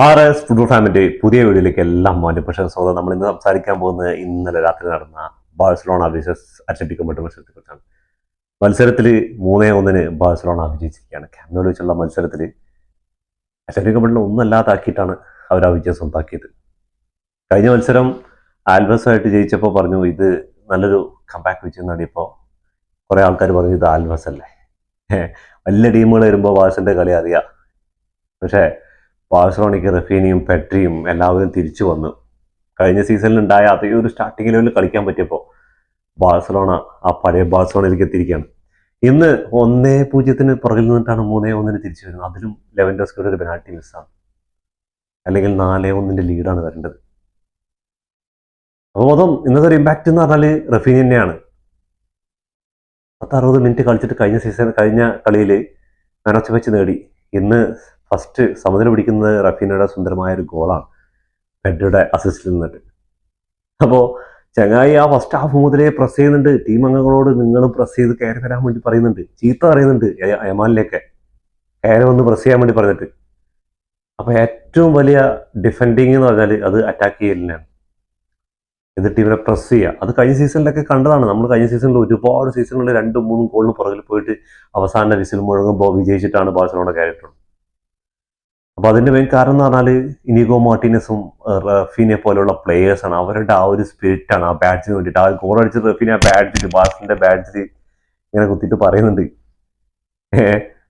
RS football ഫാമിന്റെ പുതിയ വീഡിയോയിലേക്ക് എല്ലാം മാന്യപ്രേക്ഷക സ്വാഗതം. നമ്മൾ ഇന്ന് സംസാരിക്കാൻ പോകുന്നത് ഇന്നലെ രാത്രി നടന്ന ബാഴ്സലോണ വേഴ്സസ് അത്ലറ്റിക്കോ മാഡ്രിഡ് മത്സരത്തെ കുറിച്ചാണ്. മത്സരത്തിൽ 3-1 ബാഴ്സലോണ വിജയിച്ചിരിക്കുകയാണ്. ക്യാമ്പ് നൂവിൽ വെച്ചുള്ള മത്സരത്തിൽ അത്ലറ്റിക്കോ മാഡ്രിഡ് ഒന്നല്ലാതാക്കിയിട്ടാണ് അവർ ആ വിജയം സ്വന്തമാക്കിയത്. കഴിഞ്ഞ മത്സരം ആൽവസുമായിട്ട് ജയിച്ചപ്പോൾ പറഞ്ഞു ഇത് നല്ലൊരു കംബാക്ക് വിജയം നേടിയപ്പോൾ കുറേ ആൾക്കാർ പറഞ്ഞു ഇത് ആൽവസ് അല്ലേ, വലിയ ടീമുകൾ വരുമ്പോൾ ബാഴ്സന്റെ കളി അറിയാം. പക്ഷേ ബാഴ്സലോണയ്ക്ക് റഫീനിയും പെട്രിയും എല്ലാവരും തിരിച്ചു വന്നു. കഴിഞ്ഞ സീസണിൽ ഉണ്ടായ അതേ ഒരു സ്റ്റാർട്ടിംഗ് ലെവലിൽ കളിക്കാൻ പറ്റിയപ്പോൾ ബാഴ്സലോണ ആ പഴയ ബാഴ്സലോണയിലേക്ക് എത്തിയിരിക്കുകയാണ്. ഇന്ന് 1-0 പുറകിൽ നിന്നിട്ടാണ് 3-1 തിരിച്ചു വരുന്നത്. അതിലും ലെവൻഡോസ്കിയുടെ ഒരു പെനാൽറ്റി മിസ്സാണ്, അല്ലെങ്കിൽ 4-1 ലീഡാണ് വരേണ്ടത്. അപ്പോൾ മൊത്തം ഇന്നത്തെ ഒരു ഇമ്പാക്റ്റ് എന്ന് പറഞ്ഞാൽ റഫീനി തന്നെയാണ്. 60 മിനിറ്റ് കളിച്ചിട്ട് കഴിഞ്ഞ കളിയിൽ മാൻ ഓഫ് ദി മാച്ച് നേടി. ഇന്ന് ഫസ്റ്റ് സമനില പിടിക്കുന്നത് റഫീനയുടെ സുന്ദരമായ ഒരു ഗോളാണ്, പെഡ്രിയുടെ അസിസ്റ്റിൽ നിന്നിട്ട്. അപ്പോൾ ചങ്ങായി ആ ഫസ്റ്റ് ഹാഫ് മുതലേ പ്രസ് ചെയ്യുന്നുണ്ട്. ടീം അംഗങ്ങളോട് നിങ്ങളും പ്രസ് ചെയ്ത് കയറി വരാൻ വേണ്ടി പറയുന്നുണ്ട്, ചീത്ത പറയുന്നുണ്ട് യമാലിലേക്ക് കയറി വന്ന് പ്രസ് ചെയ്യാൻ വേണ്ടി പറഞ്ഞിട്ട്. അപ്പോൾ ഏറ്റവും വലിയ ഡിഫെൻഡിങ് എന്ന് പറഞ്ഞാൽ അത് അറ്റാക്ക് ചെയ്യലിനാണ്, എതിർ ടീമിനെ പ്രസ് ചെയ്യുക. അത് കഴിഞ്ഞ സീസണിലൊക്കെ കണ്ടതാണ്. നമ്മൾ കഴിഞ്ഞ സീസണിൽ ഒരുപാട് സീസണുകളിൽ 2-3 ഗോളിന് പുറകിൽ പോയിട്ട് അവസാന വിസിൽ മുഴങ്ങുമ്പോൾ വിജയിച്ചിട്ടാണ് ബാഴ്സലോണ കയറിയിട്ടുള്ളത്. അപ്പോൾ അതിൻ്റെ മെയിൻ കാരണം എന്ന് പറഞ്ഞാൽ ഇനിഗോ മാർട്ടിനസും റഫീനെ പോലെയുള്ള പ്ലേയേഴ്സാണ്. അവരുടെ ആ ഒരു സ്പിരിറ്റാണ് ആ ബാഡ്ജിന് വേണ്ടിയിട്ട്. ആ ഗോൾ അടിച്ച് റഫീനെ ആ ബാഡ്ജിൽ ബാഴ്സലിൻ്റെ ബാഡ്ജിൽ ഇങ്ങനെ കുത്തിയിട്ട് പറയുന്നുണ്ട്.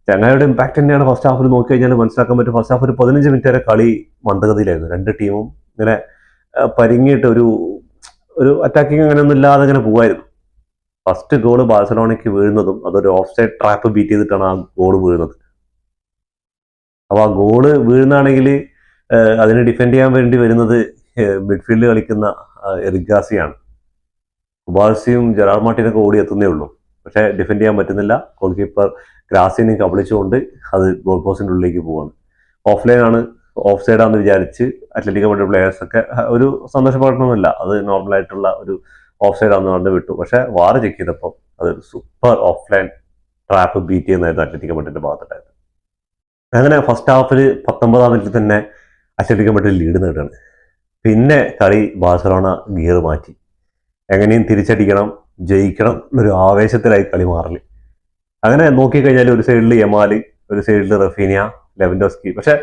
ചങ്ങായിയുടെ ഇമ്പാക്ട് തന്നെയാണ് ഫസ്റ്റ് ഹാഫിൽ നോക്കി കഴിഞ്ഞാൽ മനസ്സിലാക്കാൻ പറ്റും. ഫസ്റ്റ് ഹാഫ് ഒരു 15 മിനിറ്റ് വരെ കളി മന്ദഗതിയിലായിരുന്നു. രണ്ട് ടീമും ഇങ്ങനെ പരിങ്ങിയിട്ട് ഒരു അറ്റാക്കിങ് അങ്ങനെയൊന്നും ഇല്ലാതെ ഇങ്ങനെ പോകുമായിരുന്നു. ഫസ്റ്റ് ഗോൾ ബാഴ്സലോണയ്ക്ക് വീഴുന്നതും അതൊരു ഓഫ് സൈഡ് ട്രാപ്പ് ബീറ്റ് ചെയ്തിട്ടാണ് ആ ഗോൾ വീഴുന്നത്. അപ്പോൾ ആ ഗോള് വീഴുന്നാണെങ്കിൽ അതിനെ ഡിഫെൻഡ് ചെയ്യാൻ വേണ്ടി വരുന്നത് മിഡ്ഫീൽഡ് കളിക്കുന്ന എറിഗാസിയാണ്. കുബാർസിയും ജെറാർഡ് മാർട്ടിനൊക്കെ ഓടി എത്തുന്നേ ഉള്ളൂ, പക്ഷേ ഡിഫെൻഡ് ചെയ്യാൻ പറ്റുന്നില്ല. ഗോൾ കീപ്പർ ഗ്രാസിനെ കബളിച്ചുകൊണ്ട് അത് ഗോൾ പോസ്റ്റിൻ്റെ ഉള്ളിലേക്ക് പോവാണ്. ഓഫ്ലൈനാണ്, ഓഫ് സൈഡാണെന്ന് വിചാരിച്ച് അത്ലറ്റിക്കോ മാഡ്രിഡ് പ്ലേയേഴ്സൊക്കെ ഒരു സന്തോഷപ്പെടണമെന്നില്ല, അത് നോർമലായിട്ടുള്ള ഒരു ഓഫ് സൈഡാണെന്ന് കണ്ട് വിട്ടു. പക്ഷേ വാർ ചെക്ക് ചെയ്തപ്പോൾ അത് സൂപ്പർ ഓഫ്ലൈൻ ട്രാപ്പ് ബീറ്റ് ചെയ്യുന്നതായിരുന്നു അത്ലറ്റിക്കോ മാഡ്രിഡിൻ്റെ ഭാഗത്തുണ്ടായത്. അങ്ങനെ ഫസ്റ്റ് ഹാഫിൽ 19-ാം മിനിറ്റിൽ തന്നെ അത്ലറ്റിക്കോ മാഡ്രിഡ് ലീഡ് നേടുകയാണ്. പിന്നെ കളി ബാഴ്സലോണ ഗിയർ മാറ്റി, എങ്ങനെയും തിരിച്ചടിക്കണം, ജയിക്കണം എന്നൊരു ആവേശത്തിലായി കളി മാറല്. അങ്ങനെ നോക്കിക്കഴിഞ്ഞാൽ ഒരു സൈഡിൽ യമാൽ, ഒരു സൈഡിൽ റഫീനിയ, ലെവൻഡോസ്കി. പക്ഷെ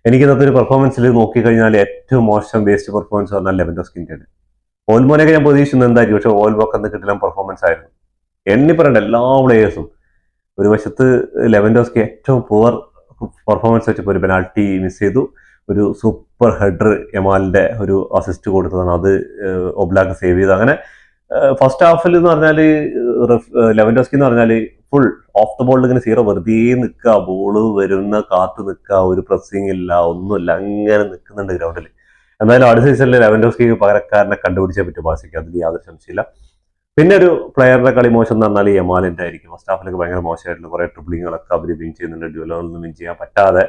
എനിക്ക് ഇന്നത്തെ ഒരു പെർഫോമൻസിൽ നോക്കിക്കഴിഞ്ഞാൽ ഏറ്റവും മോശം വേസ്റ്റ് പെർഫോമൻസ് പറഞ്ഞാൽ ലെവൻഡോസ്കിൻ്റെ. ഓൽമോനൊക്കെ ഞാൻ പ്രതീക്ഷിക്കുന്നത് എന്തായിരിക്കും, പക്ഷെ ഓൽമോക്ക് എന്ന് കിട്ടില്ല പെർഫോമൻസ് ആയിരുന്നു. എണ്ണി പറയണ്ട എല്ലാ പ്ലേയേഴ്സും. ഒരു വശത്ത് ലെവൻഡോസ്കി ഏറ്റവും പുവർ പെർഫോമൻസ് വെച്ചപ്പോൾ ഒരു പെനാൽറ്റി മിസ് ചെയ്തു. ഒരു സൂപ്പർ ഹെഡർ യമാലിന്റെ ഒരു അസിസ്റ്റ് കൊടുത്തതാണ്, അത് ഒബ്ലാക്ക് സേവ് ചെയ്തു. അങ്ങനെ ഫസ്റ്റ് ഹാഫിൽ എന്ന് പറഞ്ഞാൽ ലെവൻഡോസ്കി എന്ന് പറഞ്ഞാൽ ഫുൾ ഓഫ് ദ ബോളിൽ ഇങ്ങനെ സീറോ, വെറുതെ നിൽക്കുക, ബോള് വരുന്ന കാത്ത് നിൽക്കുക, ഒരു പ്രസ്സിങ് ഇല്ല, ഒന്നുമില്ല, അങ്ങനെ നിൽക്കുന്നുണ്ട് ഗ്രൗണ്ടിൽ. എന്തായാലും അടുത്ത സീസണിൽ ലെവൻഡോസ്കിക്ക് പകരക്കാരനെ കണ്ടുപിടിച്ചേ പറ്റും ബാസിക്ക്, അതിൽ യാതൊരു സംശയമില്ല. പിന്നെ ഒരു പ്ലെയറുടെ കളി മോശം എന്ന് പറഞ്ഞാൽ യമാലിന്റെ ആയിരിക്കും. ഫസ്റ്റ് ഹാഫിലൊക്കെ ഭയങ്കര മോശമായിട്ടുള്ള കുറേ ട്രിബിളിങ്ങളൊക്കെ അവർ വിൻ ചെയ്യുന്നുണ്ട്, ഡ്യൂലൊന്നും വിൻ ചെയ്യാൻ പറ്റാതെ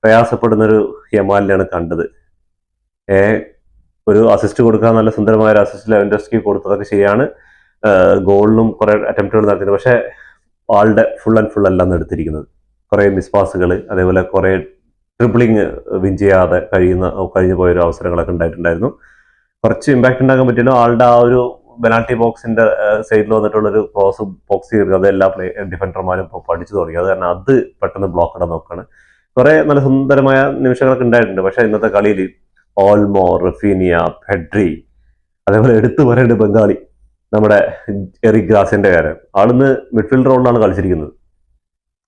പ്രയാസപ്പെടുന്നൊരു യമാലിനെയാണ് കണ്ടത്. ഒരു അസിസ്റ്റ് കൊടുക്കാൻ നല്ല സുന്ദരമായ ഒരു അസിസ്റ്റ് ലെവൻഡോസ്കി കൊടുത്തതൊക്കെ ശരിയാണ്. ഗോളിനും കുറെ അറ്റംപ്റ്റുകൾ നടത്തിയത്, പക്ഷേ ആളുടെ ഫുൾ ആൻഡ് ഫുൾ അല്ല എടുത്തിരിക്കുന്നത്. കുറെ മിസ് പാസുകൾ, അതേപോലെ കുറെ ട്രിബിളിങ് വിൻ ചെയ്യാതെ കഴിഞ്ഞു പോയൊരു അവസരങ്ങളൊക്കെ ഉണ്ടായിട്ടുണ്ടായിരുന്നു. കുറച്ച് ഇമ്പാക്ട് ഉണ്ടാക്കാൻ പറ്റില്ല. ആളുടെ ആ ഒരു പെനാൽറ്റി ബോക്സിന്റെ സൈഡിൽ വന്നിട്ടുള്ളൊരു ക്രോസ് ബോക്സ് ചെയ്ത് അത് എല്ലാ ഡിഫൻഡർമാരും ഇപ്പോൾ പഠിച്ചു തുടങ്ങി. അത് കാരണം അത് പെട്ടെന്ന് ബ്ലോക്ക് ഇടാൻ നോക്കുകയാണ്. കുറെ നല്ല സുന്ദരമായ നിമിഷങ്ങളൊക്കെ ഉണ്ടായിട്ടുണ്ട്. പക്ഷെ ഇന്നത്തെ കളിയിൽ ഓൾമോ, റഫീനിയ, പെഡ്രി, അതേപോലെ എടുത്തു പറയേണ്ട ബംഗാളി നമ്മുടെ എറിക് ഗ്രാസിന്റെ കാര്യം. ആളിന്ന് മിഡ്ഫീൽഡർ റോളിലാണ് കളിച്ചിരിക്കുന്നത്.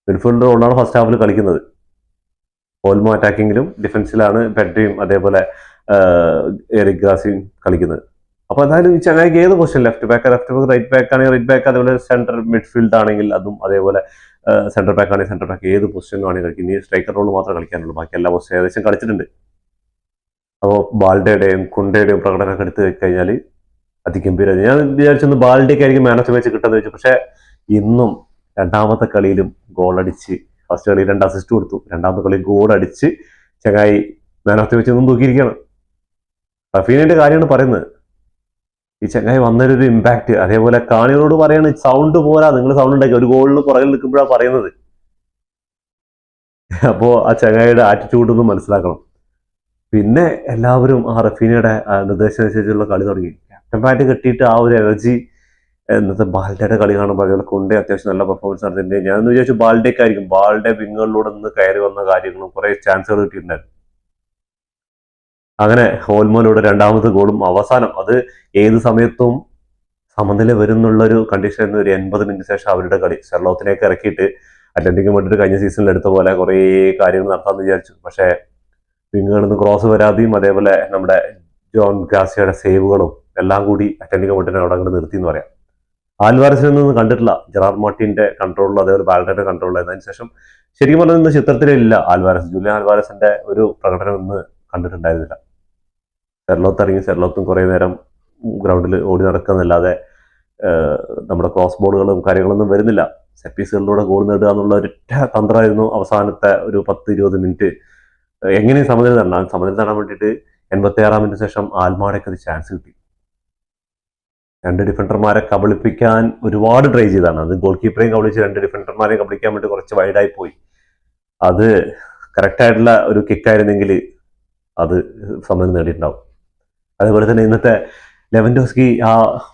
മിഡ്ഫീൽഡർ റോളിലാണ് ഫസ്റ്റ് ഹാഫിൽ കളിക്കുന്നത്. ഓൾമോ അറ്റാക്കിങ്ങിലും ഡിഫൻസിലാണ് പെഡ്രിയും അതേപോലെ എറിക് ഗ്രാസിയും കളിക്കുന്നത്. അപ്പൊ എന്തായാലും ഈ ചങ്ങായിക്ക് ഏത് position, left back, right back ആണെങ്കിൽ റൈറ്റ് ബാക്ക്, അതേപോലെ സെന്റർ മിഡ്ഫീൽഡ് ആണെങ്കിൽ അതും, അതേപോലെ സെന്റർ ബാക്ക് ആണെങ്കിൽ സെന്റർ ബാക്ക്, ഏത് പൊസിഷനിലും ആണെങ്കിൽ കളിക്കും. ഇനി സ്ട്രൈക്കർ റോൾ മാത്രമേ കളിക്കാനുള്ളൂ, ബാക്കി എല്ലാ പൊസിഷൻ ഏകദേശം കളിച്ചിട്ടുണ്ട്. അപ്പോൾ ബാൽഡയുടെയും കുണ്ടയുടെയും പ്രകടനമൊക്കെ എടുത്ത് കഴിഞ്ഞാൽ അതിഗംഭീരം. ഞാൻ വിചാരിച്ചൊന്ന് ബാൽഡയ്ക്ക് ആയിരിക്കും മാൻ ഓഫ് ദി മാച്ച് കിട്ടുമെന്ന് വെച്ചു. പക്ഷെ ഇന്നും രണ്ടാമത്തെ കളിയിലും ഗോൾ അടിച്ച്, ഫസ്റ്റ് കളിയിൽ 2 അസിസ്റ്റ് കൊടുത്തു, രണ്ടാമത്തെ കളിയിൽ ഗോൾ അടിച്ച് ചങ്ങായി മാൻ ഓഫ് ദി മാച്ച് ഒന്നും തൂക്കിയിരിക്കുകയാണ്. റഫീനയുടെ കാര്യമാണ് പറയുന്നത്. ഈ ചങ്ങായി വന്നൊരു ഇമ്പാക്ട്. അതേപോലെ കാണികളോട് പറയാണ് സൗണ്ട് പോരാ, നിങ്ങൾ സൗണ്ട് ഉണ്ടാക്കി, ഒരു ഗോളിന് പുറകിൽ നിൽക്കുമ്പോഴാണ് പറയുന്നത്. അപ്പോൾ ആ ചങ്ങായിയുടെ ആറ്റിറ്റ്യൂഡ് ഒന്ന് മനസ്സിലാക്കണം. പിന്നെ എല്ലാവരും ആ റഫീനയുടെ നിർദ്ദേശമനുസരിച്ചുള്ള കളി തുടങ്ങി. ക്യാപ്റ്റൻ പാറ്റ് കെട്ടിയിട്ട് ആ ഒരു എനർജി ഇന്നത്തെ ബാൽഡയുടെ കളി കാണുമ്പോൾ അതുപോലെ കൊണ്ടേ അത്യാവശ്യം നല്ല പെർഫോമൻസ് നടത്തിയിട്ടുണ്ട്. ഞാനൊന്ന് വിചാരിച്ചു ബാൽഡേക്കായിരിക്കും, ബാൽഡെ വിങ്ങുകളിലൂടെ നിന്ന് കയറി വന്ന കാര്യങ്ങളും കുറെ ചാൻസുകൾ കിട്ടിയിട്ടുണ്ടായിരുന്നു. അങ്ങനെ ഓൽമോയിലൂടെ രണ്ടാമത്തെ ഗോളും അവസാനം അത് ഏത് സമയത്തും സമനില വരുന്നുള്ളൊരു കണ്ടീഷൻ ഒരു 80 മിനിറ്റ് ശേഷം അവരുടെ കളി ഷെർലോത്തിനെയൊക്കെ ഇറക്കിയിട്ട് അറ്റ്ലന്റിക് വേണ്ടിയിട്ട് കഴിഞ്ഞ സീസണിൽ എടുത്ത പോലെ കുറേ കാര്യങ്ങൾ നടത്താമെന്ന് വിചാരിച്ചു. പക്ഷേ വിങ്ങുകളിൽ നിന്ന് ക്രോസ് വരാതെയും അതേപോലെ നമ്മുടെ ജോൺ ഗാസിയുടെ സേവുകളും എല്ലാം കൂടി അറ്റ്ലന്റിക് വേണ്ടിയിട്ട് അവിടെ അങ്ങോട്ട് നിർത്തി എന്ന് പറയാം. ആൽവാരസിനൊന്നും കണ്ടിട്ടില്ല ജെറാർഡ് മാർട്ടിന്റെ കൺട്രോളിൽ അതേപോലെ ബാൽഡയുടെ കൺട്രോളിലായിരുന്നു. അതിനുശേഷം ശരിക്കും പറഞ്ഞാൽ ഇന്ന് ചിത്രത്തിലില്ല ആൽവാരസ്. ജൂലിയൻ ആൽവാരസിന്റെ ഒരു പ്രകടനം ഇന്ന് കണ്ടിട്ടുണ്ടായിരുന്നില്ല. സെർലോത്ത് ഇറങ്ങി സെർലോത്തും കുറേ നേരം ഗ്രൗണ്ടിൽ ഓടി നടക്കുന്നല്ലാതെ നമ്മുടെ ക്രോസ് ബോളുകളും കാര്യങ്ങളൊന്നും വരുന്നില്ല. സെറ്റ് പീസുകളിലൂടെ ഗോൾ നേടുക എന്നുള്ള ഒരൊറ്റ തന്ത്രമായിരുന്നു അവസാനത്തെ ഒരു 10-20 മിനിറ്റ്. എങ്ങനെയും സമനില തരണം. സമനില തരാൻ വേണ്ടിയിട്ട് 86 മിനിറ്റ് ശേഷം ആൽമാടയ്ക്ക് ഒരു ചാൻസ് കിട്ടി. 2 ഡിഫൻഡർമാരെ കബളിപ്പിക്കാൻ ഒരുപാട് ട്രൈ ചെയ്താണ്. അത് ഗോൾ കീപ്പറെയും കബളിച്ച് 2 ഡിഫൻഡർമാരെയും കബളിക്കാൻ വേണ്ടി കുറച്ച് വൈഡായി പോയി. അത് കറക്റ്റായിട്ടുള്ള ഒരു കിക്കായിരുന്നെങ്കിൽ അത് സമനില നേടിയിട്ടുണ്ടാവും. അതേപോലെ തന്നെ ഇന്നത്തെ ലെവൻഡോസ്കി ആ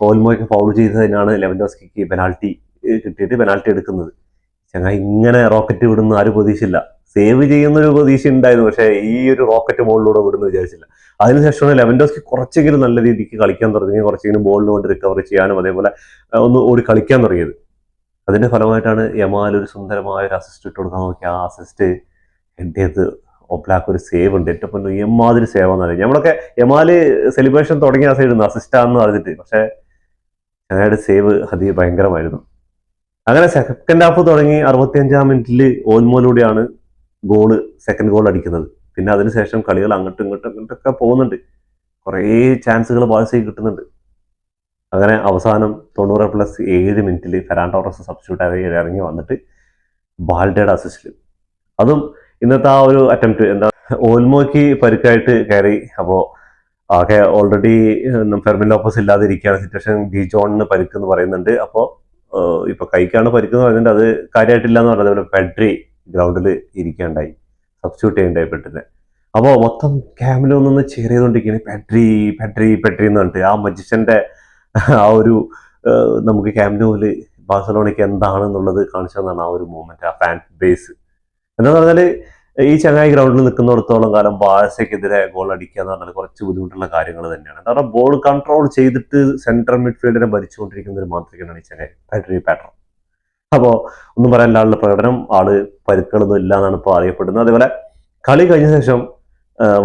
ഓൽമോയ്ക്ക് ഫൗൾ ചെയ്തതിനാണ് ലെവൻഡോസ്കിക്ക് പെനാൽറ്റി കിട്ടിയിട്ട് പെനാൽറ്റി എടുക്കുന്നത്. ചങ്ങായി ഇങ്ങനെ റോക്കറ്റ് വിടുന്ന ആരും പ്രതീക്ഷയില്ല. സേവ് ചെയ്യുന്നൊരു പ്രതീക്ഷ ഉണ്ടായിരുന്നു, പക്ഷേ ഈ ഒരു റോക്കറ്റ് ബോളിലൂടെ വിടുന്നു വിചാരിച്ചില്ല. അതിനുശേഷമാണ് ലെവൻഡോസ്കി കുറച്ചെങ്കിലും നല്ല രീതിക്ക് കളിക്കാൻ തുടങ്ങി, കുറച്ചെങ്കിലും ബോളിന് വേണ്ടി റിക്കവർ ചെയ്യാനും അതേപോലെ ഒന്ന് ഓടി കളിക്കാൻ തുടങ്ങിയത്. അതിന്റെ ഫലമായിട്ടാണ് യമാൽ ഒരു സുന്ദരമായ ഒരു അസിസ്റ്റ് ഇട്ട് കൊടുക്കാൻ നോക്കി. ആ അസിസ്റ്റ് എൻ്റെ ഒബ്ലാക്ക് ഒരു സേവ് ഉണ്ട്. ഏറ്റവും പൊന്നു എമ്മാതിരി സേവാന്ന് അറിയാം. നമ്മളൊക്കെ യമാല് സെലിബ്രേഷൻ തുടങ്ങിയ ആ സൈഡ് അസിസ്റ്റാന്ന് പറഞ്ഞിട്ട്, പക്ഷെ ഞങ്ങളുടെ സേവ് ഭയങ്കരമായിരുന്നു. അങ്ങനെ സെക്കൻഡ് ഹാഫ് തുടങ്ങി 65 മിനിറ്റിൽ ഓൽമോയിലൂടെയാണ് സെക്കൻഡ് ഗോൾ അടിക്കുന്നത്. പിന്നെ അതിനുശേഷം കളികൾ അങ്ങോട്ടും ഇങ്ങോട്ടൊക്കെ പോകുന്നുണ്ട്. കുറേ ചാൻസുകൾ ബാഴ്സയ്ക്ക് കിട്ടുന്നുണ്ട്. അങ്ങനെ അവസാനം 90+7 മിനിറ്റിൽ ഫെറാൻ ടോറസ് സബ്സ്റ്റിറ്റ്യൂട്ട് ഇറങ്ങി വന്നിട്ട് ബാൽഡയുടെ അസിസ്റ്റിൽ, അതും ഇന്നത്തെ ആ ഒരു അറ്റംപ്റ്റ് ഓൽമോയ്ക്ക് പരിക്കായിട്ട് കയറി. അപ്പോൾ ആകെ ഓൾറെഡി ഫെർമിൻ ലോപ്പസ് ഇല്ലാതിരിക്കുകയാണ് സിറ്റുവേഷൻ. ഡി ജോണിന് പരിക്കെന്ന് പറയുന്നുണ്ട്. അപ്പോൾ ഇപ്പൊ കൈക്കാണ് പരിക്കെന്ന് പറയുന്നുണ്ട്. അത് കാര്യമായിട്ടില്ല എന്ന് പറഞ്ഞത്. അതുപോലെ പെഡ്രി ഗ്രൗണ്ടിൽ ഇരിക്കാണ്ടായി, സബ്സ്റ്റിറ്റ്യൂട്ട് ചെയ്യണ്ടായി പെട്ടെന്ന്. അപ്പോൾ മൊത്തം ക്യാമ്പിൽ ഒന്നൊന്ന് ചെയർ ചെയ്തുകൊണ്ടിരിക്കുകയാണ്. പെഡ്രി എന്ന് പറഞ്ഞിട്ട് ആ മജിഷ്യന്റെ ആ ഒരു നമുക്ക് ക്യാമ്പിൽ ബാഴ്സലോണയ്ക്ക് എന്താണെന്നുള്ളത് കാണിച്ചു തന്നാണ് ആ ഒരു മൂവ്മെന്റ്, ആ ഫാൻ ബേസ്. എന്താന്ന് പറഞ്ഞാൽ ഈ ചങ്ങായി ഗ്രൗണ്ടിൽ നിൽക്കുന്നിടത്തോളം കാലം ബാഴ്സയ്ക്കെതിരെ ഗോൾ അടിക്കുക എന്ന് പറഞ്ഞാൽ കുറച്ച് ബുദ്ധിമുട്ടുള്ള കാര്യങ്ങൾ തന്നെയാണ്. കാരണം ബോൾ കൺട്രോൾ ചെയ്തിട്ട് സെൻട്രൽ മിഡ്ഫീൽഡിനെ ഭരിച്ചുകൊണ്ടിരിക്കുന്ന ഒരു മാന്ത്രികനാണ് ഈ ചങ്ങായി പെഡ്രി പാട്രോ. അപ്പോൾ ഒന്നും പറയാനില്ല, ആളുടെ പ്രകടനം, ആള് പരുക്കളൊന്നും ഇല്ല എന്നാണ് ഇപ്പോൾ അറിയപ്പെടുന്നത്. അതേപോലെ കളി കഴിഞ്ഞ ശേഷം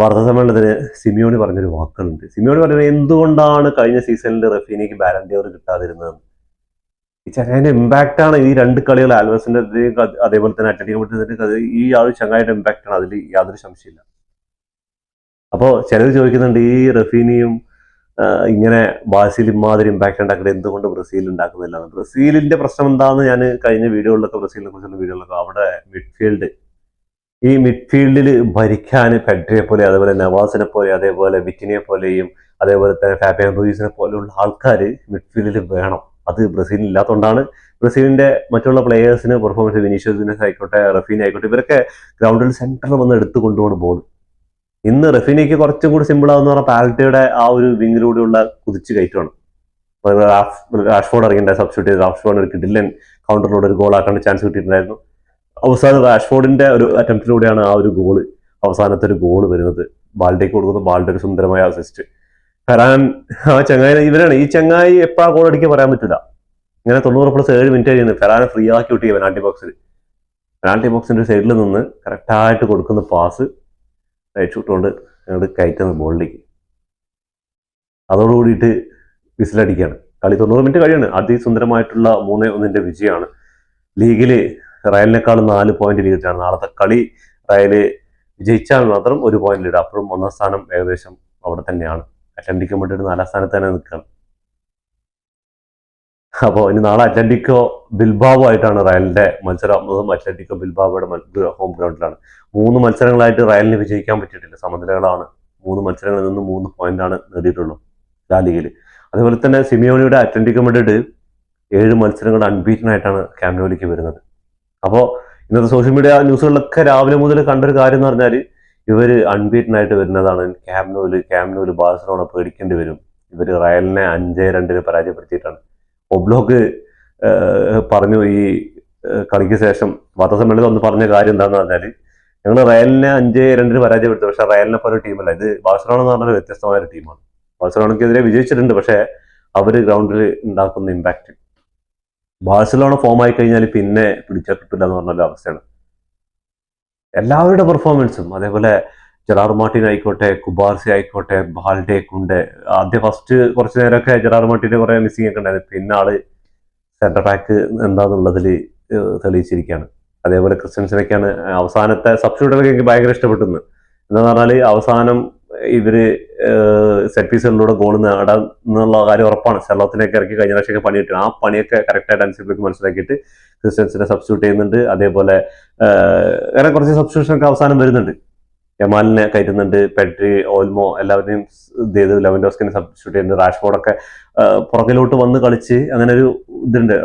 വാർത്താ സമ്മേളനത്തിന് സിമിയോണി പറഞ്ഞൊരു വാക്കുകളുണ്ട്. സിമിയോണി പറയുന്നത് എന്തുകൊണ്ടാണ് കഴിഞ്ഞ സീസണിൽ റഫീനിക്ക് ബാലൻ ഡിയോർ കിട്ടാതിരുന്നത്. ഈ ചങ്ങായിന്റെ ഇമ്പാക്റ്റ് ആണ് ഈ 2 കളികൾ, ആൽവസിന്റെ അതേപോലെ തന്നെ അറ്റ്ലറ്റികോ മാഡ്രിഡിന്റെ ഈ ചങ്ങായിയുടെ ഇമ്പാക്റ്റ് ആണ്, അതിൽ യാതൊരു സംശയമില്ല. അപ്പോൾ ചിലർ ചോദിക്കുന്നുണ്ട് ഈ റഫീനിയും ഇങ്ങനെ ബാഴ്സയിൽ ഇമാതിരി ഇമ്പാക്ട് ഉണ്ടാക്കുന്നത് എന്തുകൊണ്ട് ബ്രസീൽ ഉണ്ടാക്കുന്നില്ല. ബ്രസീലിന്റെ പ്രശ്നം എന്താണെന്ന് ഞാൻ കഴിഞ്ഞ വീഡിയോകളിലൊക്കെ, ബ്രസീലിനെ കുറിച്ചുള്ള വീഡിയോകളിലൊക്കെ, അവിടെ ഈ മിഡ്ഫീൽഡിൽ ഭരിക്കാൻ പെഡ്രിയെ പോലെ, അതേപോലെ നവാസിനെ പോലെ, അതേപോലെ വിറ്റിനെ പോലെയും അതേപോലെ തന്നെ ഫാബിയൻ റൂയിസിനെ പോലെയുള്ള ആൾക്കാർ മിഡ്ഫീൽഡിൽ വേണം. അത് ബ്രസീലിൽ ഇല്ലാത്തതുകൊണ്ടാണ് ബ്രസീലിന്റെ മറ്റുള്ള പ്ലേയേഴ്സിന് പെർഫോമൻസ്, വിനീഷ്യസ് ആയിക്കോട്ടെ, റഫീന ആയിക്കോട്ടെ, ഇവരൊക്കെ ഗ്രൗണ്ടിൽ സെന്ററിൽ വന്ന് എടുത്തു കൊണ്ടുപോകുന്ന ബോൾ. ഇന്ന് റഫീനയ്ക്ക് കുറച്ചും കൂടി സിമ്പിൾ ആവുന്ന പറഞ്ഞാൽ പാൽറ്റയുടെ ആ ഒരു വിങ്ങിലൂടെയുള്ള കുതിച്ച് കയറ്റമാണ്. റാഷ്ഫോർഡ് ഇറങ്ങിയ സബ്സ്റ്റിറ്റ്യൂട്ട് ചെയ്ത് റാഷ്ഫോർഡ് ഒരു കിഡിലൻ കൗണ്ടറിലൂടെ ഒരു ഗോൾ ആക്കാണ്ട് ചാൻസ് കിട്ടിയിട്ടുണ്ടായിരുന്നു. അവസാനം റാഷ്ഫോർഡിന്റെ ഒരു അറ്റംപ്റ്റിലൂടെയാണ് ആ ഒരു ഗോള്, അവസാനത്തെ ഒരു ഗോള് വരുന്നത്. ബാൽഡേക്ക് കൊടുക്കുന്ന ബാൽഡെ ഒരു സുന്ദരമായ അസിസ്റ്റ്. ഫെറാൻ ആ ചങ്ങായി ഇവരാണ്. ഈ ചങ്ങായി എപ്പോഴാ ഗോൾ അടിക്കാൻ പറയാൻ പറ്റില്ല. ഇങ്ങനെ 90+7 മിനിറ്റ് കഴിയുന്നത് ഫെറാനെ ഫ്രീ ആക്കി വിട്ടി പെനാൽറ്റി ബോക്സിന്റെ സൈഡിൽ നിന്ന് കറക്റ്റായിട്ട് കൊടുക്കുന്ന പാസ് ഷൂട്ട് കൊണ്ട് ഞങ്ങൾ കയറ്റുന്ന ബോളിലേക്ക്. അതോടുകൂടിയിട്ട് വിസിലടിക്കുകയാണ്. കളി 90 മിനിറ്റ് കഴിയാണ്. അതിസുന്ദരമായിട്ടുള്ള 3-1 വിജയമാണ്. ലീഗില് റയലിനേക്കാളും 4 പോയിന്റ് ലീഡിലാണ്. നാളത്തെ കളി റയല് വിജയിച്ചാൽ മാത്രം 1 പോയിന്റ് ലീഡ്. അപ്പുറം 1ാം സ്ഥാനം ഏകദേശം അവിടെ തന്നെയാണ്. അറ്റ്ലന്റിക്കോ മാഡ്രിഡ് 4ാം സ്ഥാനത്ത് തന്നെ നിൽക്കുകയാണ്. അപ്പോൾ ഇനി നാളെ അറ്റ്ലന്റിക്കോ ബിൽബാവോ ആയിട്ടാണ് റയലിന്റെ മത്സരം. അറ്റ്ലന്റിക്കോ ബിൽബാവോയുടെ ഹോം ഗ്രൗണ്ടിലാണ്. 3 മത്സരങ്ങളായിട്ട് റയലിന് വിജയിക്കാൻ പറ്റിയിട്ടില്ല, സമനിലകളാണ്. 3 മത്സരങ്ങളിൽ നിന്ന് 3 പോയിന്റാണ് നേടിയിട്ടുള്ളൂ ലാ ലീഗിൽ. അതുപോലെ തന്നെ സിമിയോണിയുടെ അറ്റ്ലന്റിക്കോ മാഡ്രിഡ് 7 മത്സരങ്ങൾ അൺബീറ്റൻ ആയിട്ടാണ് ക്യാമ്പ് നോയിലേക്ക് വരുന്നത്. അപ്പോൾ ഇന്നത്തെ സോഷ്യൽ മീഡിയ ന്യൂസുകളിലൊക്കെ രാവിലെ മുതൽ കണ്ടൊരു കാര്യം എന്ന് പറഞ്ഞാൽ ഇവര് അൺബീറ്റൻ ആയിട്ട് വരുന്നതാണ്. ക്യാമ്നോല് ബാഴ്സലോണ പേടിക്കേണ്ടി വരും. ഇവര് റയലിനെ 5-2 പരാജയപ്പെടുത്തിയിട്ടാണ്. ഒബ്ലോക്ക് പറഞ്ഞു ഈ കളിക്ക് ശേഷം വാർത്താസമ്മേളനത്തിൽ ഒന്ന് പറഞ്ഞ കാര്യം എന്താണെന്ന് പറഞ്ഞാൽ, ഞങ്ങൾ റയലിനെ 5-2 പരാജയപ്പെടുത്തു, പക്ഷെ റയലിനെ പോലെ ടീമല്ല ഇത്. ബാഴ്സലോണ എന്ന് പറഞ്ഞാൽ വ്യത്യസ്തമായ ഒരു ടീമാണ്. ബാഴ്സലോണയ്ക്കെതിരെ വിജയിച്ചിട്ടുണ്ട്, പക്ഷെ അവർ ഗ്രൗണ്ടിൽ ഉണ്ടാക്കുന്ന ഇമ്പാക്ട്, ബാഴ്സലോണ ഫോം ആയി കഴിഞ്ഞാൽ പിന്നെ പിടിച്ചാൽ കിട്ടില്ല എന്ന് പറഞ്ഞ അവസ്ഥയാണ്. എല്ലാവരുടെ പെർഫോമൻസും, അതേപോലെ ജെറാർഡ് മാർട്ടിൻ ആയിക്കോട്ടെ, കുബാർസി ആയിക്കോട്ടെ, ബാൽഡെ, കുണ്ടെ, ആദ്യം ഫസ്റ്റ് കുറച്ച് നേരമൊക്കെ ജെറാർഡ് മാർട്ടിന്റെ കുറെ മിസ്സിംഗ് ഒക്കെ ഉണ്ടായിരുന്നു. പിന്നെ ആള് സെന്റർ ബാക്ക് എന്താന്നുള്ളതിൽ തെളിയിച്ചിരിക്കുകയാണ്. അതേപോലെ ക്രിസ്ത്യൻസിനൊക്കെയാണ് അവസാനത്തെ സബ്സ്റ്റിറ്റ്യൂട്ടൊക്കെ എനിക്ക് ഭയങ്കര ഇഷ്ടപ്പെട്ടു. എന്താന്ന് പറഞ്ഞാൽ അവസാനം ഇവര് സെറ്റ് പീസുകളിലൂടെ ഗോൾ നേടാൻ എന്നുള്ള കാര്യം ഉറപ്പാണ്. സെർലോത്തിനൊക്കെ ഇറക്കി കഴിഞ്ഞ പ്രാവശ്യമൊക്കെ പണി കിട്ടും. ആ പണിയൊക്കെ കറക്റ്റായിട്ട് അനുസരിച്ച് മനസ്സിലാക്കിയിട്ട് ക്രിസ്ത്യൻസിനെ സബ്സ്റ്റിറ്റ്യൂട്ട് ചെയ്യുന്നുണ്ട്. അതേപോലെ വേറെ കുറച്ച് സബ്സ്റ്റിറ്റ്യൂഷനൊക്കെ അവസാനം വരുന്നുണ്ട്. യമാലിനെ കയറ്റുന്നുണ്ട്, പെഡ്രി, ഓൾമോ എല്ലാവരെയും ഇത് ചെയ്ത് ലെവൻഡോസ്കിനെ സബ്സ്റ്റിറ്റ്യൂട്ട് ചെയ്യുന്നുണ്ട്. റാഷ്ഫോർഡൊക്കെ പുറകിലോട്ട് വന്ന് കളിച്ച് അങ്ങനെ ഒരു ഇതുണ്ട്.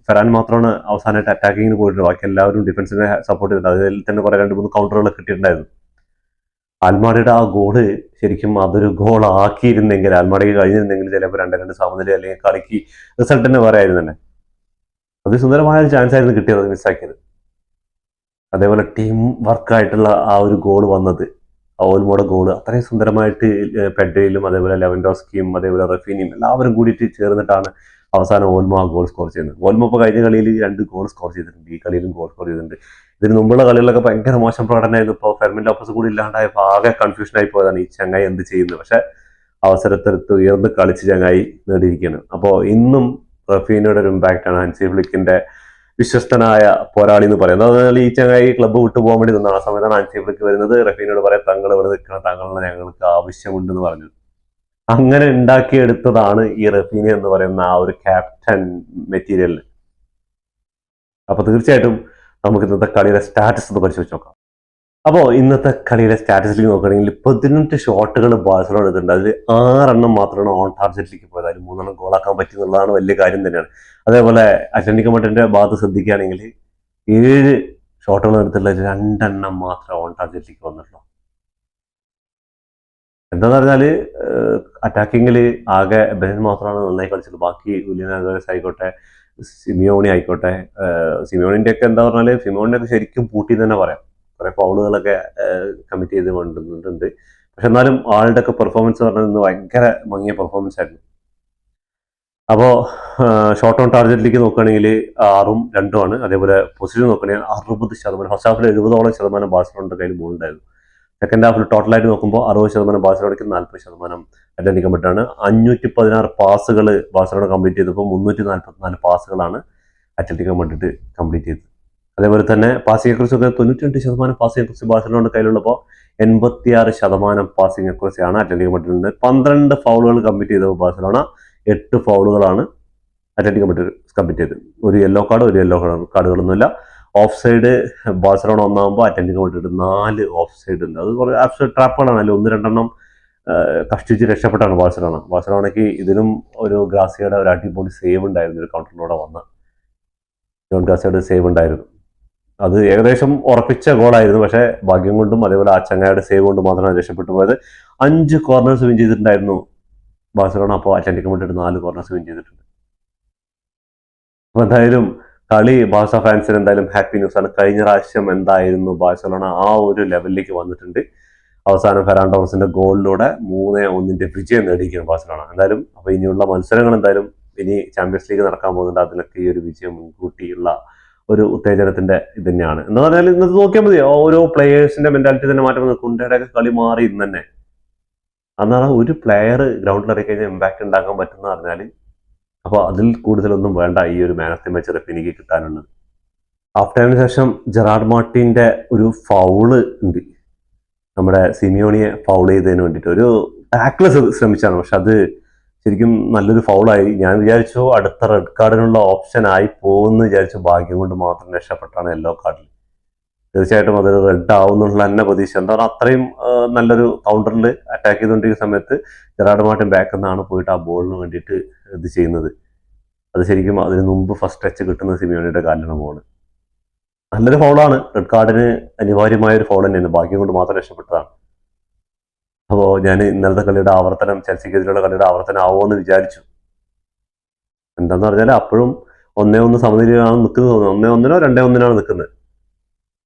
ഫെറാൻ മാത്രമാണ് അവസാനമായിട്ട് അറ്റാക്കിങ്ങിന് പോയിട്ടുണ്ട്. ബാക്കി എല്ലാവരും ഡിഫൻസിനെ സപ്പോർട്ട് ചെയ്തിട്ടുണ്ട്. അതിൽ തന്നെ കുറെ 2-3 കൗണ്ടറുകൾ കിട്ടിയിട്ടുണ്ടായിരുന്നു. ആൽമാഡയുടെ ആ ഗോള് ശരിക്കും അതൊരു ഗോൾ ആക്കിയിരുന്നെങ്കിൽ, ആൽമാഡയ്ക്ക് കഴിഞ്ഞിരുന്നെങ്കിൽ ചിലപ്പോൾ 2-2 സമനില അല്ലെങ്കിൽ കളിക്ക് റിസൾട്ട് തന്നെ പറയായിരുന്നു തന്നെ. അതിസുന്ദരമായ ഒരു ചാൻസ് ആയിരുന്നു കിട്ടിയത്, അത് മിസ്സാക്കിയത്. അതേപോലെ ടീം വർക്കായിട്ടുള്ള ആ ഒരു ഗോൾ വന്നത്, ഓൽമോയുടെ ഗോള് അത്രയും സുന്ദരമായിട്ട് പെഡ്രയിലും അതേപോലെ ലെവൻഡോസ്കിയും അതേപോലെ റഫീനിയും എല്ലാവരും കൂടിയിട്ട് ചേർന്നിട്ടാണ് അവസാനം ഓൽമോ ആ ഗോൾ സ്കോർ ചെയ്യുന്നത്. ഓൽമോ ഇപ്പോൾ കഴിഞ്ഞ കളിയിൽ 2 ഗോൾ സ്കോർ ചെയ്തിട്ടുണ്ട്, ഈ കളിയിലും ഗോൾ സ്കോർ ചെയ്തിട്ടുണ്ട്. ഇതിന് മുമ്പുള്ള കളികളിലൊക്കെ ഭയങ്കര മോശം പ്രകടനമായിരുന്നു. ഇപ്പോൾ ഫെർമിൻ ലോപ്പസ് കൂടി ഇല്ലാണ്ടായപ്പോൾ ആകെ കൺഫ്യൂഷനായി പോയതാണ് ഈ ചങ്ങായി എന്ത് ചെയ്യുന്നത്. പക്ഷെ അവസരത്തെടുത്ത് ഉയർന്ന് കളിച്ച് ചങ്ങായി നേടിയിരിക്കുകയാണ്. അപ്പോൾ ഇന്നും റഫീനയുടെ ഒരു ഇമ്പാക്റ്റാണ് ഹൻസി ഫ്ലിക്കിന്റെ വിശ്വസ്തനായ പോരാളി എന്ന് പറയുന്നത്. അതിനാൽ ഈ ചങ്ങായി ക്ലബ്ബ് വിട്ടു പോകാൻ വേണ്ടി നിന്നാണ്. ആ സമയത്താണ് ഹൻസി ഫ്ലിക്ക് വരുന്നത്. റഫീനോട് പറയാം, തങ്ങൾ ഇവിടെ നിൽക്കണം, തങ്ങളെ ഞങ്ങൾക്ക് ആവശ്യമുണ്ടെന്ന് പറഞ്ഞു. അങ്ങനെ ഉണ്ടാക്കിയെടുത്തതാണ് ഈ റഫീന എന്ന് പറയുന്ന ആ ഒരു ക്യാപ്റ്റൻ മെറ്റീരിയൽ. അപ്പൊ തീർച്ചയായിട്ടും നമുക്ക് ഇന്നത്തെ കളിയുടെ സ്റ്റാറ്റസ് ഒന്ന് പരിശോധിച്ച് നോക്കാം. അപ്പോൾ ഇന്നത്തെ കളിയുടെ സ്റ്റാറ്റസിലേക്ക് നോക്കുകയാണെങ്കിൽ 18 ഷോട്ടുകൾ ബാഴ്സലോണ എടുത്തിട്ടുണ്ട്. അതിൽ 6 എണ്ണം മാത്രമാണ് ഓൺ ടാർജറ്റിലേക്ക് പോയത്. അതിൽ 3 എണ്ണം ഗോളാക്കാൻ പറ്റി എന്നുള്ളതാണ് വലിയ കാര്യം തന്നെയാണ്. അതേപോലെ അറ്റ്ലറ്റിക്കോ മഡ്രിഡിന്റെ ഭാഗത്ത് ശ്രദ്ധിക്കുകയാണെങ്കിൽ 7 ഷോട്ടുകൾ എടുത്തുള്ള 2 എണ്ണം മാത്രമേ ഓൺ ടാർജറ്റിലേക്ക് വന്നിട്ടുള്ളൂ. എന്താന്ന് പറഞ്ഞാല് അറ്റാക്കിങ്ങിൽ ആകെ ബെൻ മാത്രമാണ് നന്നായി കളിച്ചത്. ബാക്കി ഉലിയൻ ആൽവാരസ് ആയിക്കോട്ടെ, സിമിയോണി ആയിക്കോട്ടെ, സിമിയോണിന്റെ ഒക്കെ എന്താ പറഞ്ഞാല് സിമിയോണിന്റെ ഒക്കെ ശരിക്കും പൂട്ടി തന്നെ പറയാം. കുറെ ഫൗളുകളൊക്കെ കമ്മിറ്റ് ചെയ്ത് കൊണ്ടുവന്നിട്ടുണ്ട്. പക്ഷെ എന്നാലും ആളുടെ ഒക്കെ പെർഫോമൻസ് പറഞ്ഞത് ഭയങ്കര ഭംഗിയ പെർഫോമൻസ് ആയിരുന്നു. അപ്പോൾ ഷോർട്ട് ഓൺ ടാർജറ്റിലേക്ക് നോക്കുകയാണെങ്കിൽ 6ഉം 2ഉം ആണ്. അതേപോലെ പൊസിഷൻ നോക്കുകയാണെങ്കിൽ 60%, ഫസ്റ്റ് ഹാഫിൽ 70% ബാഴ്സലോണയുടെ കയ്യിൽ ബോൾ ഉണ്ടായിരുന്നു. സെക്കൻഡ് ഹാഫിൽ ടോട്ടലായിട്ട് നോക്കുമ്പോൾ 60% ബാഴ്സലോണയ്ക്ക് 40% അറ്റ്ലറ്റിക്കോ മഡ്രിഡാണ്. 516 പാസുകൾ ബാഴ്സലോണ കംപ്ലീറ്റ് ചെയ്തപ്പോൾ 344 പാസുകളാണ് അറ്റ്ലറ്റിക്കോ മഡ്രിഡ് കംപ്ലീറ്റ് ചെയ്തത്. അതേപോലെ തന്നെ പാസിംഗ് അക്യൂറസിയൊക്കെ 92% പാസിംഗ് അക്യൂറസി ബാഴ്സലോണയുടെ കയ്യിലുള്ളപ്പോൾ 86% പാസിംഗ് അക്യൂറസിയാണ് അറ്റ്ലറ്റിക്കോ മഡ്രിഡിന്. 12 ഫൗളുകൾ കംപ്ലീറ്റ് ചെയ്തപ്പോൾ ബാഴ്സലോണ 8 ഫൗളുകളാണ് അറ്റ്ലറ്റിക്കോ മഡ്രിഡ് കംപ്ലീറ്റ് ചെയ്തത്. ഒരു യെല്ലോ കാർഡുകളൊന്നുമില്ല. ഓഫ് സൈഡ് ബാഴ്സലോണ ഒന്നാകുമ്പോൾ അറ്റ്ലറ്റിക്കോ മഡ്രിഡ് 4 ഓഫ് സൈഡ് ഉണ്ട്. അത് കുറേ ആബ്സൈഡ് ട്രാപ്പുകളാണ്. അതിൽ 1-2 കഷ്ടിച്ച് രക്ഷപ്പെട്ടാണ് ബാഴ്സലോണയ്ക്ക് ഇതിലും ഒരു ഗ്രാസിയുടെ ഒരു അടിപൊളി സേവ് ഉണ്ടായിരുന്നു. ഒരു കൗണ്ടറിലൂടെ വന്ന ജോൺ ഗ്രാസിയുടെ സേവ് ഉണ്ടായിരുന്നു. അത് ഏകദേശം ഉറപ്പിച്ച ഗോളായിരുന്നു. പക്ഷേ ഭാഗ്യം കൊണ്ടും അതേപോലെ ആ ചങ്ങായുടെ സേവ് കൊണ്ടും മാത്രമാണ് രക്ഷപ്പെട്ടു പോയത്. 5 കോർണേഴ്സ് വിൻ ചെയ്തിട്ടുണ്ടായിരുന്നു ബാഴ്സലോണ. അപ്പോൾ അറ്റ്ലറ്റിക്കോ മഡ്രിഡ് 4 കോർണേഴ്സ് വിൻ ചെയ്തിട്ടുണ്ട്. അപ്പോൾ എന്തായാലും കളി ബാഴ്സ ഫാൻസിന് എന്തായാലും ഹാപ്പി ന്യൂസ് ആണ്. കഴിഞ്ഞ പ്രാവശ്യം എന്തായിരുന്നു ബാഴ്സലോണ ആ ഒരു ലെവലിലേക്ക് വന്നിട്ടുണ്ട്. അവസാനം ഫെറാൻ ടോറസിന്റെ ഗോളിലൂടെ 3-1 വിജയം നേടിയിരിക്കുകയാണ് ബാഴ്സലോണ. എന്തായാലും അപ്പോൾ ഇനിയുള്ള മത്സരങ്ങൾ എന്തായാലും ഇനി ചാമ്പ്യൻസ് ലീഗ് നടക്കാൻ പോകുന്നുണ്ട്. അതിലൊക്കെ ഈ ഒരു വിജയം മുൻകൂട്ടിയുള്ള ഒരു ഉത്തേജനത്തിന്റെ ഇത് തന്നെയാണ്. എന്താ പറഞ്ഞാൽ ഇന്നത്തെ നോക്കിയാൽ മതി, ഓരോ പ്ലേയേഴ്സിന്റെ മെന്റാലിറ്റി തന്നെ മാറ്റം വന്നു. കുണ്ടയുടെ ഒക്കെ കളി മാറി ഇന്ന് തന്നെ. അന്നാണ് ഒരു പ്ലെയർ ഗ്രൗണ്ടിൽ ഇറങ്ങി കഴിഞ്ഞാൽ ഇമ്പാക്ട് ഉണ്ടാക്കാൻ പറ്റുന്ന പറഞ്ഞാൽ, അപ്പോൾ അതിൽ കൂടുതലൊന്നും വേണ്ട ഈ ഒരു മാൻ ഓഫ് ദി മാച്ച് റഫീനിക്ക് കിട്ടാനുള്ളത്. ഹാഫ് ടൈമിന് ശേഷം ജെറാർഡ് മാർട്ടിന്റെ ഒരു ഫൗള് ഉണ്ട്, നമ്മുടെ സിമിയോണിയെ ഫൗൾ ചെയ്തതിന് വേണ്ടിയിട്ട് ഒരു ടാക്കിൾ ശ്രമിച്ചാണ്. പക്ഷെ അത് ശരിക്കും നല്ലൊരു ഫൗളായി. ഞാൻ വിചാരിച്ചു അടുത്ത റെഡ് കാർഡിനുള്ള ഓപ്ഷൻ ആയി പോകുമെന്ന് വിചാരിച്ചു. ഭാഗ്യം കൊണ്ട് മാത്രം രക്ഷപ്പെട്ടാണ് യെല്ലോ കാർഡിൽ. തീർച്ചയായിട്ടും അതൊരു റെഡ് ആവുന്നുള്ള തന്നെ പ്രതീക്ഷ. എന്താ പറയുക, അത്രയും നല്ലൊരു കൗണ്ടറിൽ അറ്റാക്ക് ചെയ്തുകൊണ്ടിരിക്കുന്ന സമയത്ത് ജെറാർഡ് മാർട്ടിൻ ബാക്കിൽ നിന്നാണ് പോയിട്ട് ആ ബോളിന് വേണ്ടിയിട്ട് ഇത് ചെയ്യുന്നത്. അത് ശരിക്കും അതിന് മുമ്പ് ഫസ്റ്റ് ടച്ച് കിട്ടുന്ന സിമിയോണിയുടെ കാലിലാണ് ബോൾ. നല്ലൊരു ഫൗളാണ്. റെഡ് കാർഡിന് അനിവാര്യമായ ഒരു ഫൗൾ തന്നെയാണ്. ഭാഗ്യം കൊണ്ട് മാത്രം രക്ഷപ്പെട്ടതാണ്. അപ്പോൾ ഞാൻ ഇന്നലത്തെ കളിയുടെ ആവർത്തനം, ചെൽസിക്കെതിരെയുള്ള കളിയുടെ ആവർത്തനം ആവുമെന്ന് വിചാരിച്ചു. എന്താന്ന് പറഞ്ഞാൽ അപ്പോഴും 1-1 സമനിലയിലാണ് നിൽക്കുന്നത്. 1-1 2-1 നിൽക്കുന്നത്.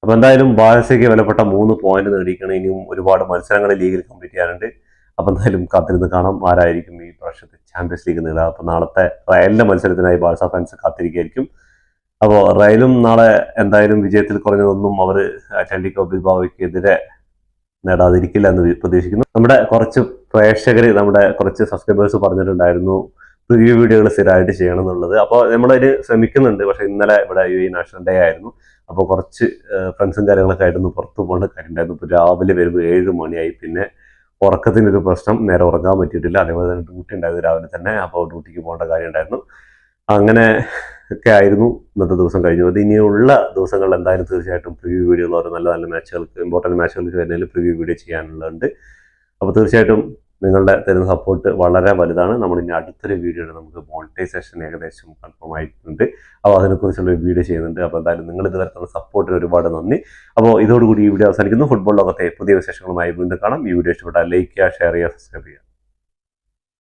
അപ്പോൾ എന്തായാലും ബാഴ്സയ്ക്ക് വിലപ്പെട്ട 3 പോയിന്റ് നേടിയിരിക്കണം. ഇനിയും ഒരുപാട് മത്സരങ്ങൾ ലീഗിൽ കംപ്ലീറ്റ് ചെയ്യാനുണ്ട്. അപ്പോൾ എന്തായാലും കാത്തിരുന്ന് കാണാം ആരായിരിക്കും ഈ പ്രാവശ്യത്തെ ചാമ്പ്യൻസ് ലീഗ് നേടുക. അപ്പോൾ നാളത്തെ റയലിന്റെ മത്സരത്തിനായി ബാഴ്സ ഫാൻസ് കാത്തിരിക്കുകയായിരിക്കും. അപ്പോൾ റയലും നാളെ എന്തായാലും വിജയത്തിൽ കുറഞ്ഞതൊന്നും അവർ അത്ലറ്റിക്കോ ബിൽബാവോയ്ക്കെതിരെ നേടാതിരിക്കില്ല എന്ന് പ്രതീക്ഷിക്കുന്നു. നമ്മുടെ കുറച്ച് പ്രേക്ഷകർ, നമ്മുടെ കുറച്ച് സബ്സ്ക്രൈബേഴ്സ് പറഞ്ഞിട്ടുണ്ടായിരുന്നു പ്രിവ്യൂ വീഡിയോകൾ സ്ഥിരമായിട്ട് ചെയ്യണം എന്നുള്ളത്. അപ്പോൾ നമ്മളതിന് ശ്രമിക്കുന്നുണ്ട്. പക്ഷേ ഇന്നലെ ഇവിടെ നാഷണൽ ഡേ ആയിരുന്നു. അപ്പോൾ കുറച്ച് ഫ്രണ്ട്സും കാര്യങ്ങളൊക്കെ ആയിട്ടൊന്ന് പുറത്ത് പോകേണ്ട കാര്യം ഉണ്ടായിരുന്നു. ഇപ്പോൾ രാവിലെ വരുമ്പോൾ 7 മണിയായി. പിന്നെ ഉറക്കത്തിനൊരു പ്രശ്നം, നേരെ ഉറങ്ങാൻ പറ്റിയിട്ടില്ല. അതേപോലെ തന്നെ ഡ്യൂട്ടി ഉണ്ടായിരുന്നു രാവിലെ തന്നെ. അപ്പോൾ ഡ്യൂട്ടിക്ക് പോകേണ്ട കാര്യം ഉണ്ടായിരുന്നു. അങ്ങനെ ഒക്കെ ആയിരുന്നു ഇന്നത്തെ ദിവസം കഴിഞ്ഞു. അത് ഇനിയുള്ള ദിവസങ്ങളിൽ എന്തായാലും തീർച്ചയായിട്ടും പ്രിവ്യൂ വീഡിയോകൾ, ഓരോ നല്ല നല്ല മാച്ചുകൾക്ക്, ഇമ്പോർട്ടൻറ്റ് മാച്ചുകൾക്ക് വരുന്നതിൽ പ്രിവ്യൂ വീഡിയോ ചെയ്യാനുള്ളതുണ്ട്. അപ്പോൾ തീർച്ചയായിട്ടും നിങ്ങളുടെ തരുന്ന സപ്പോർട്ട് വളരെ വലുതാണ്. നമ്മളിനി അടുത്തൊരു വീഡിയോയിൽ നമുക്ക് മോണിറ്റൈസേഷൻ ഏകദേശം കൺഫേം ആയിട്ടുണ്ട്. അപ്പോൾ അതിനെക്കുറിച്ചുള്ള ഒരു വീഡിയോ ചെയ്യുന്നുണ്ട്. അപ്പോൾ എന്തായാലും നിങ്ങൾ ഇതുവരെ തന്ന സപ്പോർട്ടിന് ഒരുപാട് നന്ദി. അപ്പോൾ ഇതോടുകൂടി ഈ വീഡിയോ അവസാനിക്കുന്നു. ഫുട്ബോൾ ലോകത്തെ പുതിയ വിശേഷങ്ങളുമായി വീണ്ടും കാണാം. ഈ വീഡിയോ ഇഷ്ടപ്പെട്ടാൽ ലൈക്ക് ചെയ്യുക, ഷെയർ ചെയ്യുക, സബ്സ്ക്രൈബ് ചെയ്യുക.